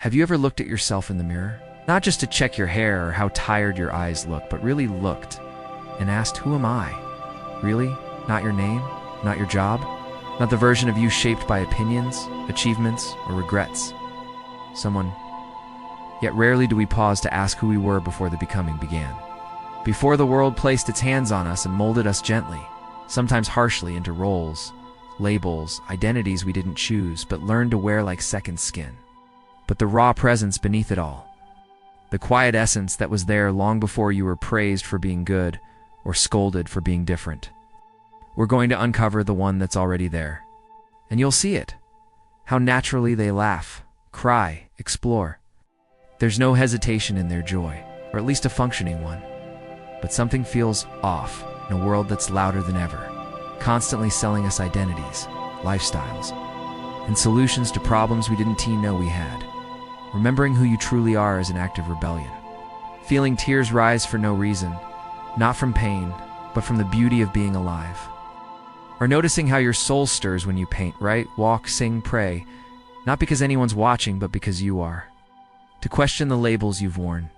Have you ever looked at yourself in the mirror? Not just to check your hair or how tired your eyes look, but really looked and asked, who am I? Really? Not your name? Not your job? Not the version of you shaped by opinions, achievements, or regrets? Someone. Yet rarely do we pause to ask who we were before the becoming began. Before the world placed its hands on us and molded us gently, sometimes harshly, into roles, labels, identities we didn't choose but learned to wear like second skin. But the raw presence beneath it all, the quiet essence that was there long before you were praised for being good or scolded for being different. We're going to uncover the one that's already there. And you'll see it. How naturally they laugh, cry, explore. There's no hesitation in their joy, or at least a functioning one. But something feels off in a world that's louder than ever, constantly selling us identities, lifestyles, and solutions to problems we didn't know we had. Remembering who you truly are is an act of rebellion. Feeling tears rise for no reason, not from pain, but from the beauty of being alive. Or noticing how your soul stirs when you paint, write, walk, sing, pray, not because anyone's watching, but because you are. To question the labels you've worn,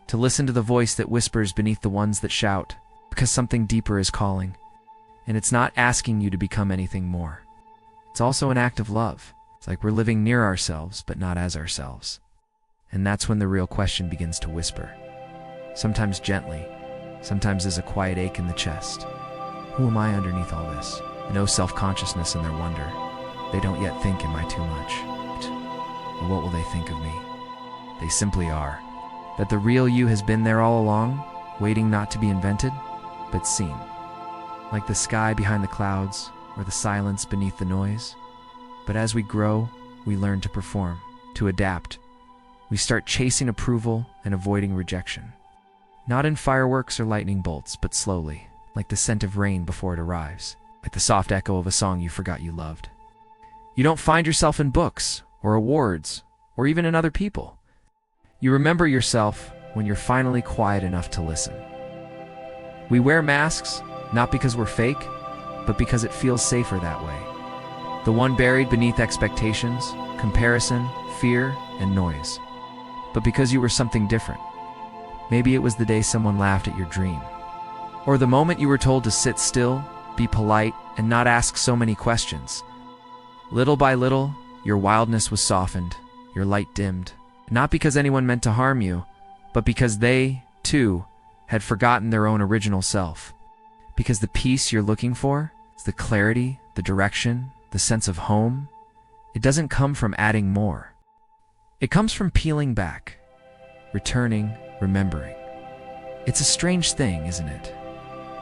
to listen to the voice that whispers beneath the ones that shout, because something deeper is calling. And it's not asking you to become anything more. It's also an act of love. It's like we're living near ourselves, but not as ourselves. And that's when the real question begins to whisper. Sometimes gently, sometimes as a quiet ache in the chest. Who am I underneath all this? No self-consciousness in their wonder. They don't yet think, am I too much? Or what will they think of me? They simply are. That the real you has been there all along, waiting not to be invented, but seen. Like the sky behind the clouds, or the silence beneath the noise. But as we grow, we learn to perform, to adapt. We start chasing approval and avoiding rejection. Not in fireworks or lightning bolts, but slowly, like the scent of rain before it arrives, like the soft echo of a song you forgot you loved. You don't find yourself in books, or awards, or even in other people. You remember yourself when you're finally quiet enough to listen. We wear masks, not because we're fake, but because it feels safer that way. The one buried beneath expectations, comparison, fear, and noise. But because you were something different. Maybe it was the day someone laughed at your dream. Or the moment you were told to sit still, be polite, and not ask so many questions. Little by little, your wildness was softened, your light dimmed. Not because anyone meant to harm you, but because they, too, had forgotten their own original self. Because the peace you're looking for, the clarity, the direction, the sense of home, it doesn't come from adding more. It comes from peeling back, returning, remembering. It's a strange thing, isn't it?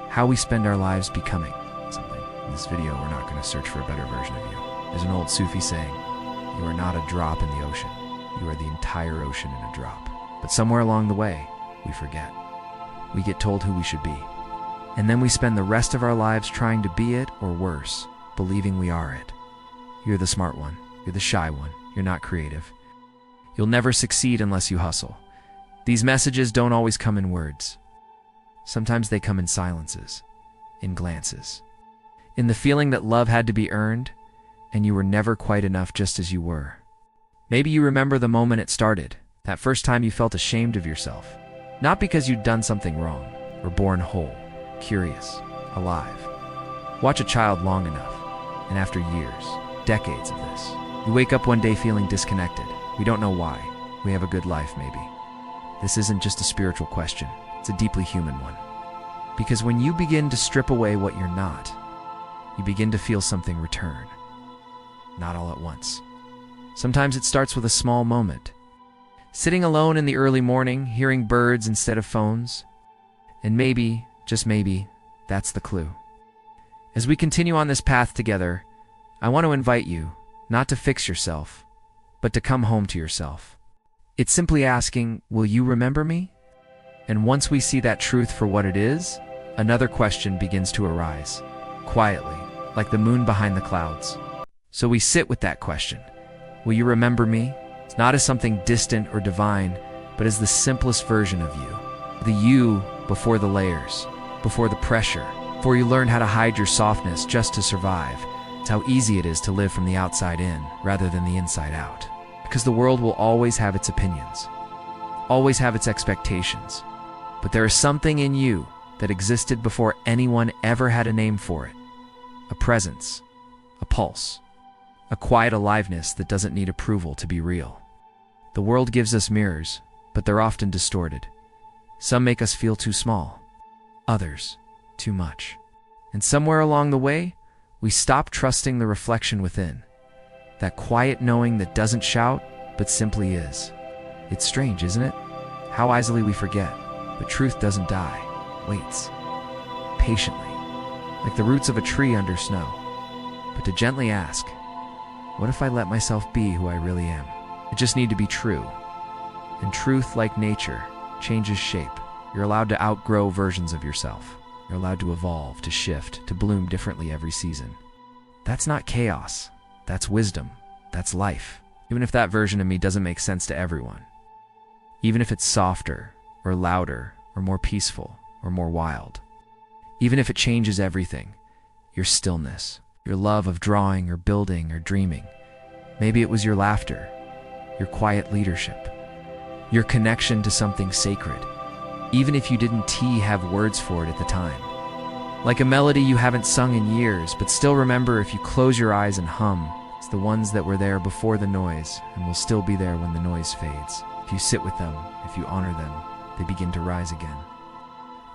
How we spend our lives becoming something. In this video, we're not going to search for a better version of you. There's an old Sufi saying, you are not a drop in the ocean. You are the entire ocean in a drop. But somewhere along the way, we forget. We get told who we should be. And then we spend the rest of our lives trying to be it, or worse, believing we are it. You're the smart one. You're the shy one. You're not creative. You'll never succeed unless you hustle. These messages don't always come in words. Sometimes they come in silences, in glances, in the feeling that love had to be earned, and you were never quite enough just as you were. Maybe you remember the moment it started, that first time you felt ashamed of yourself. Not because you'd done something wrong, or born whole, curious, alive. Watch a child long enough, and after years, decades of this, you wake up one day feeling disconnected. We don't know why. We have a good life, maybe. This isn't just a spiritual question. It's a deeply human one. Because when you begin to strip away what you're not, you begin to feel something return. Not all at once. Sometimes it starts with a small moment. Sitting alone in the early morning, hearing birds instead of phones. And maybe, just maybe, that's the clue. As we continue on this path together, I want to invite you, not to fix yourself, but to come home to yourself. It's simply asking, will you remember me? And once we see that truth for what it is, another question begins to arise, quietly, like the moon behind the clouds. So we sit with that question. Will you remember me? It's not as something distant or divine, but as the simplest version of you. The you before the layers, before the pressure, before you learn how to hide your softness just to survive. It's how easy it is to live from the outside in, rather than the inside out. Because the world will always have its opinions, always have its expectations. But there is something in you that existed before anyone ever had a name for it. A presence, a pulse, a quiet aliveness that doesn't need approval to be real. The world gives us mirrors, but they're often distorted. Some make us feel too small, others too much. And somewhere along the way, we stop trusting the reflection within. That quiet knowing that doesn't shout, but simply is. It's strange, isn't it? How easily we forget. But truth doesn't die, waits, patiently, like the roots of a tree under snow. But to gently ask, what if I let myself be who I really am? I just need to be true. And truth, like nature, changes shape. You're allowed to outgrow versions of yourself. You're allowed to evolve, to shift, to bloom differently every season. That's not chaos. That's wisdom. That's life. Even if that version of me doesn't make sense to everyone. Even if it's softer, or louder, or more peaceful, or more wild. Even if it changes everything, your stillness, your love of drawing or building or dreaming. Maybe it was your laughter, your quiet leadership, your connection to something sacred, even if you didn't have words for it at the time. Like a melody you haven't sung in years, but still remember if you close your eyes and hum. It's the ones that were there before the noise and will still be there when the noise fades. If you sit with them, if you honor them, they begin to rise again.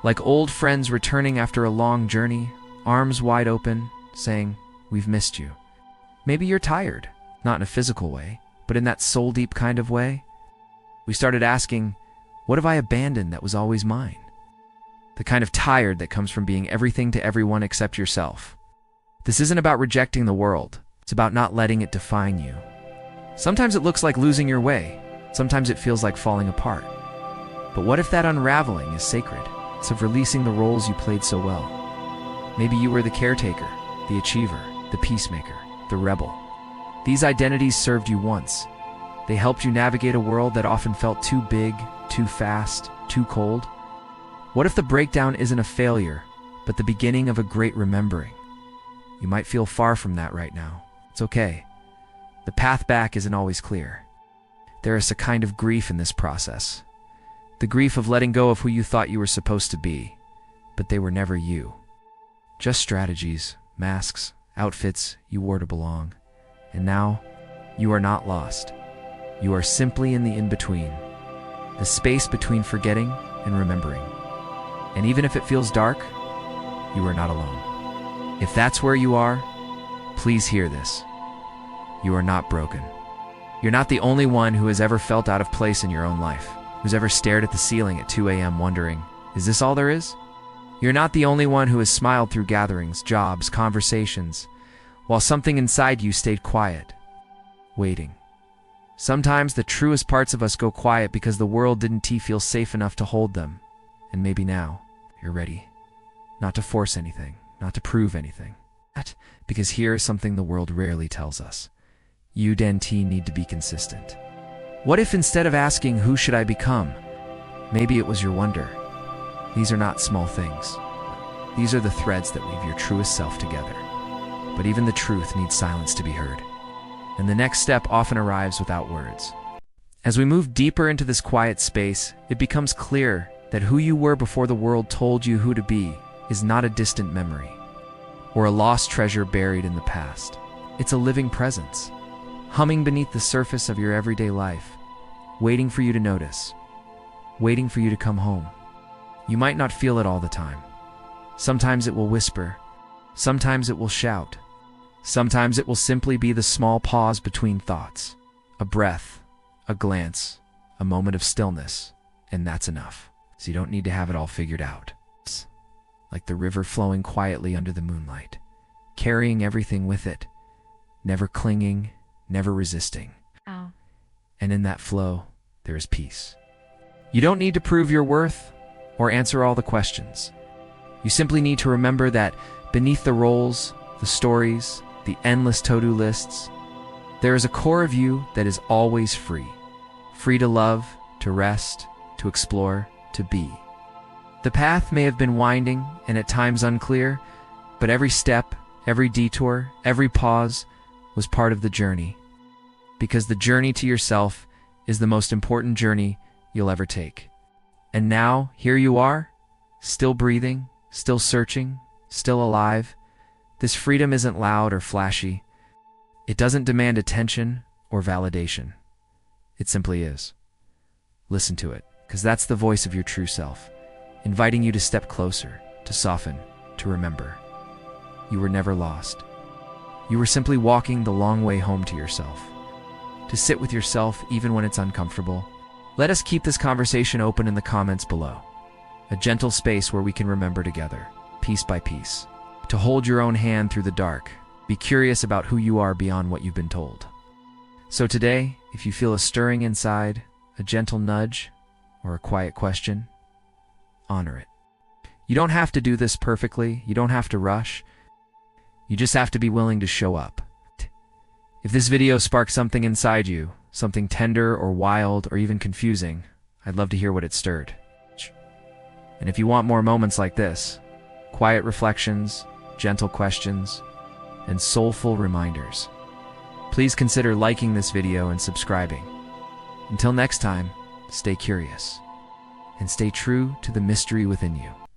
Like old friends returning after a long journey, arms wide open, saying, "We've missed you." Maybe you're tired, not in a physical way, but in that soul-deep kind of way. We started asking, what have I abandoned that was always mine? The kind of tired that comes from being everything to everyone except yourself. This isn't about rejecting the world. It's about not letting it define you. Sometimes it looks like losing your way. Sometimes it feels like falling apart. But what if that unraveling is sacred? It's of releasing the roles you played so well. Maybe you were the caretaker, the achiever, the peacemaker, the rebel. These identities served you once. They helped you navigate a world that often felt too big, too fast, too cold. What if the breakdown isn't a failure, but the beginning of a great remembering? You might feel far from that right now. It's okay. The path back isn't always clear. There is a kind of grief in this process. The grief of letting go of who you thought you were supposed to be, but they were never you. Just strategies, masks, outfits you wore to belong. And now, you are not lost. You are simply in the in-between, the space between forgetting and remembering. And even if it feels dark, you are not alone. If that's where you are, please hear this. You are not broken. You're not the only one who has ever felt out of place in your own life, who's ever stared at the ceiling at 2 a.m. wondering, is this all there is? You're not the only one who has smiled through gatherings, jobs, conversations, while something inside you stayed quiet, waiting. Sometimes the truest parts of us go quiet because the world didn't feel safe enough to hold them. And maybe now, you're ready. Not to force anything, not to prove anything. Because here is something the world rarely tells us. You need to be consistent. What if instead of asking, who should I become? Maybe it was your wonder. These are not small things. These are the threads that weave your truest self together. But even the truth needs silence to be heard. And the next step often arrives without words. As we move deeper into this quiet space, it becomes clear that who you were before the world told you who to be is not a distant memory, or a lost treasure buried in the past. It's a living presence, humming beneath the surface of your everyday life, waiting for you to notice, waiting for you to come home. You might not feel it all the time. Sometimes it will whisper, sometimes it will shout, sometimes it will simply be the small pause between thoughts, a breath, a glance, a moment of stillness, and that's enough. So you don't need to have it all figured out. It's like the river flowing quietly under the moonlight, carrying everything with it, never clinging, never resisting. Oh. And in that flow, there is peace. You don't need to prove your worth or answer all the questions. You simply need to remember that beneath the roles, the stories, the endless to-do lists, there is a core of you that is always free. Free to love, to rest, to explore, to be. The path may have been winding and at times unclear, but every step, every detour, every pause was part of the journey. because the journey to yourself is the most important journey you'll ever take. And now, here you are, still breathing, still searching, still alive. This freedom isn't loud or flashy. It doesn't demand attention or validation. It simply is. Listen to it, because that's the voice of your true self, inviting you to step closer, to soften, to remember. You were never lost. You were simply walking the long way home to yourself. To sit with yourself even when it's uncomfortable. Let us keep this conversation open in the comments below. A gentle space where we can remember together, piece by piece. To hold your own hand through the dark. Be curious about who you are beyond what you've been told. So today, if you feel a stirring inside, a gentle nudge, or a quiet question, honor it. You don't have to do this perfectly. You don't have to rush. You just have to be willing to show up. If this video sparked something inside you, something tender or wild or even confusing, I'd love to hear what it stirred. And if you want more moments like this, quiet reflections, gentle questions, and soulful reminders, please consider liking this video and subscribing. Until next time, stay curious and stay true to the mystery within you.